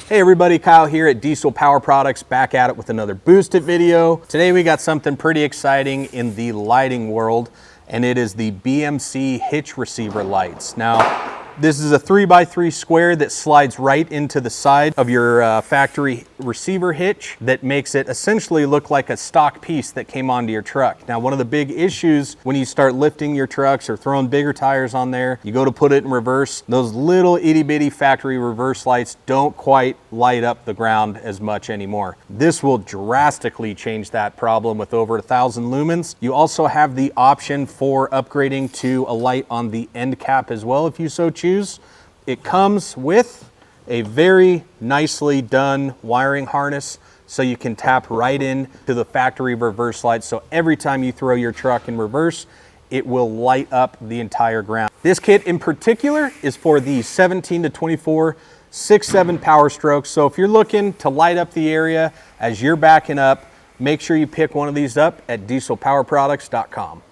Hey everybody, Kyle here at Diesel Power Products, back at it with another Boost It video. Today we got something pretty exciting in the lighting world, and it is the BMC Hitch receiver lights. Now, this is a 3x3 square that slides right into the side of your factory receiver hitch that makes it essentially look like a stock piece that came onto your truck. Now, one of the big issues when you start lifting your trucks or throwing bigger tires on there, you go to put it in reverse, those little itty bitty factory reverse lights don't quite light up the ground as much anymore. This will drastically change that problem with over 1,000 lumens. You also have the option for upgrading to a light on the end cap as well if you so choose. It comes with a very nicely done wiring harness, so you can tap right in to the factory reverse light. So every time you throw your truck in reverse, it will light up the entire ground. This kit in particular is for the 17 to 24 6.7 Powerstroke. So if you're looking to light up the area as you're backing up, make sure you pick one of these up at dieselpowerproducts.com.